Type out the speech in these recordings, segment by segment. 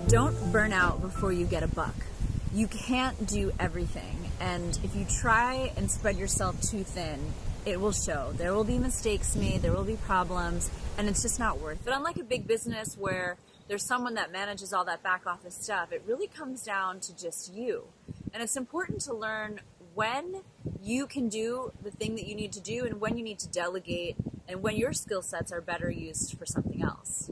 Don't burn out before you get a buck. You can't do everything, and if you try and spread yourself too thin, it will show. There will be mistakes made, there will be problems, and it's just not worth it. But unlike a big business where there's someone that manages all that back office stuff, it really comes down to just you. And it's important to learn when you can do the thing that you need to do and when you need to delegate and when your skill sets are better used for something else.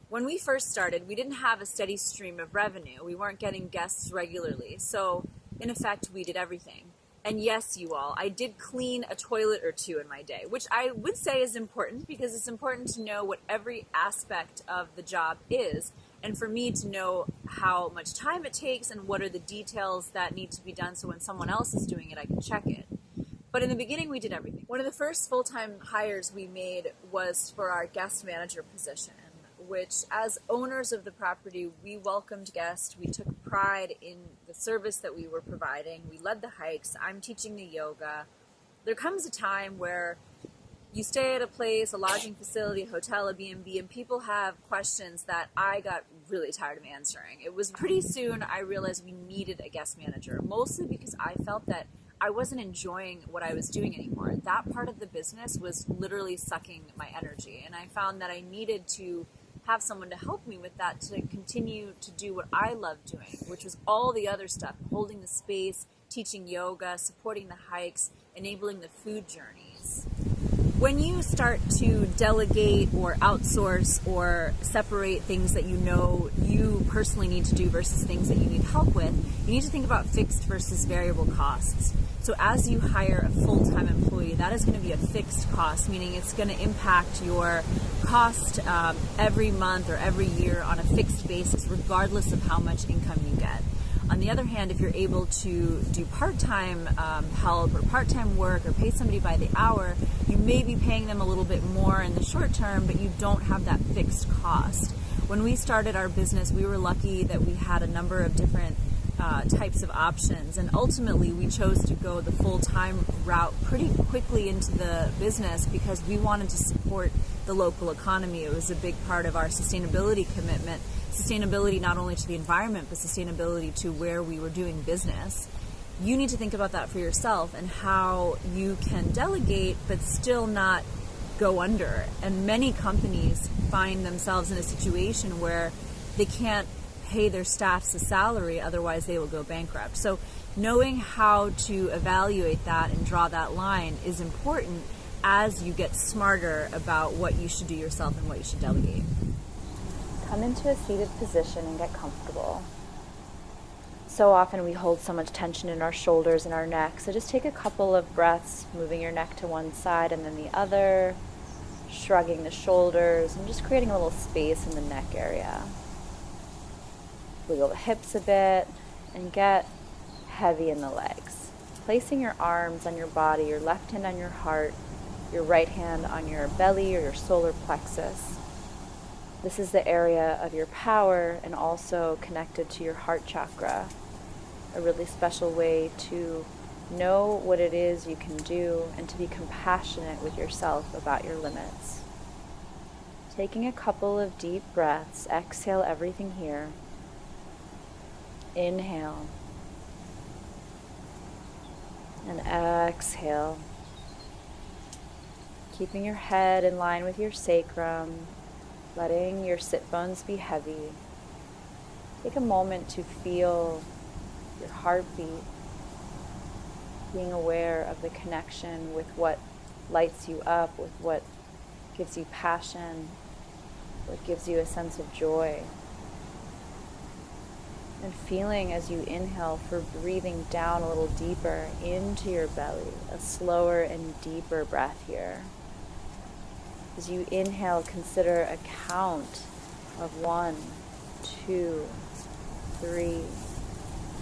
When we first started, we didn't have a steady stream of revenue. We weren't getting guests regularly. So, in effect, we did everything. And yes, you all, I did clean a toilet or two in my day, which I would say is important because it's important to know what every aspect of the job is, and for me to know how much time it takes and what are the details that need to be done so when someone else is doing it, I can check it. But in the beginning, we did everything. One of the first full-time hires we made was for our guest manager position, which as owners of the property, we welcomed guests. We took pride in the service that we were providing. We led the hikes. I'm teaching the yoga. There comes a time where you stay at a place, a lodging facility, a hotel, a B&B, and people have questions that I got really tired of answering. It was pretty soon I realized we needed a guest manager, mostly because I felt that I wasn't enjoying what I was doing anymore. That part of the business was literally sucking my energy, and I found that I needed to have someone to help me with that to continue to do what I love doing, which was all the other stuff, holding the space, teaching yoga, supporting the hikes, enabling the food journeys. When you start to delegate or outsource or separate things that you know you personally need to do versus things that you need help with, you need to think about fixed versus variable costs. So as you hire a full-time employee, that is going to be a fixed cost, meaning it's going to impact your cost every month or every year on a fixed basis, regardless of how much income you get. On the other hand, if you're able to do part-time help or part-time work or pay somebody by the hour, you may be paying them a little bit more in the short term, but you don't have that fixed cost. When we started our business, we were lucky that we had a number of different types of options, and ultimately we chose to go the full-time route pretty quickly into the business because we wanted to support the local economy. It was a big part of our sustainability commitment. Sustainability not only to the environment, but sustainability to where we were doing business. You need to think about that for yourself and how you can delegate but still not go under. And many companies find themselves in a situation where they can't pay their staffs a salary, otherwise they will go bankrupt. So knowing how to evaluate that and draw that line is important as you get smarter about what you should do yourself and what you should delegate. Come into a seated position and get comfortable. So often we hold so much tension in our shoulders and our neck, so just take a couple of breaths, moving your neck to one side and then the other, shrugging the shoulders, and just creating a little space in the neck area. Wiggle the hips a bit and get heavy in the legs. Placing your arms on your body, your left hand on your heart, your right hand on your belly or your solar plexus. This is the area of your power and also connected to your heart chakra. A really special way to know what it is you can do and to be compassionate with yourself about your limits. Taking a couple of deep breaths, exhale everything here. Inhale and exhale. Keeping your head in line with your sacrum, letting your sit bones be heavy. Take a moment to feel your heartbeat, being aware of the connection with what lights you up, with what gives you passion, what gives you a sense of joy. And feeling as you inhale for breathing down a little deeper into your belly, a slower and deeper breath here. As you inhale, consider a count of 1, 2, 3,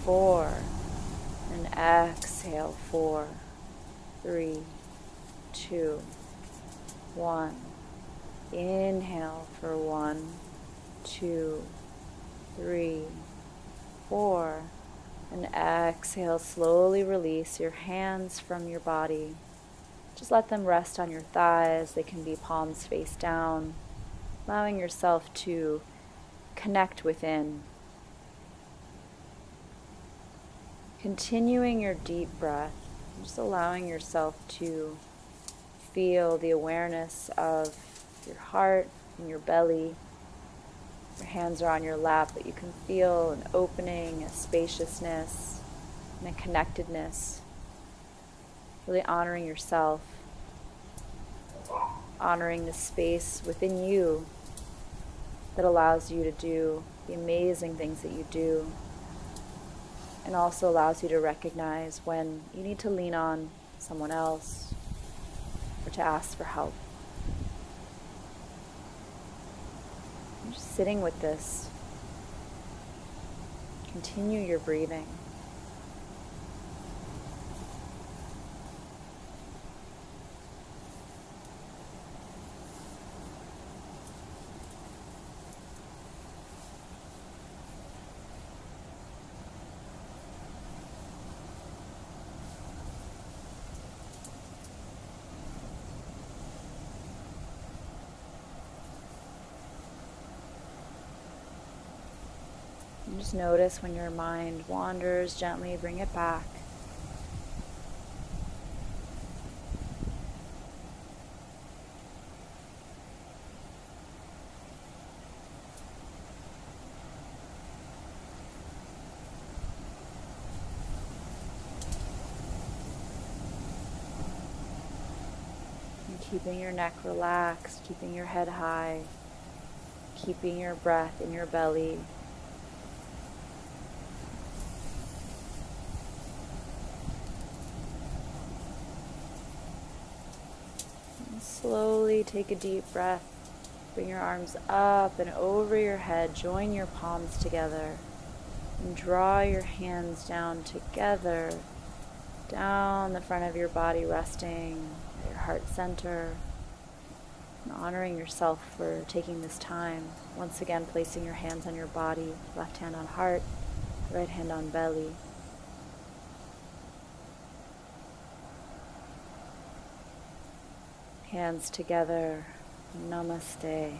4, and exhale 4, 3, 2, 1. Inhale for 1, 2, 3, 4, and exhale, slowly release your hands from your body. Just let them rest on your thighs. They can be palms face down, allowing yourself to connect within. Continuing your deep breath, just allowing yourself to feel the awareness of your heart and your belly. Your hands are on your lap, but you can feel an opening, a spaciousness, and a connectedness. Really honoring yourself, honoring the space within you that allows you to do the amazing things that you do, and also allows you to recognize when you need to lean on someone else or to ask for help. I'm just sitting with this. Continue your breathing. And just notice when your mind wanders, gently bring it back. And keeping your neck relaxed, keeping your head high, keeping your breath in your belly. Slowly take a deep breath. Bring your arms up and over your head. Join your palms together. And draw your hands down together. Down the front of your body, resting at your heart center. And honoring yourself for taking this time. Once again, placing your hands on your body. Left hand on heart, right hand on belly. Hands together. Namaste.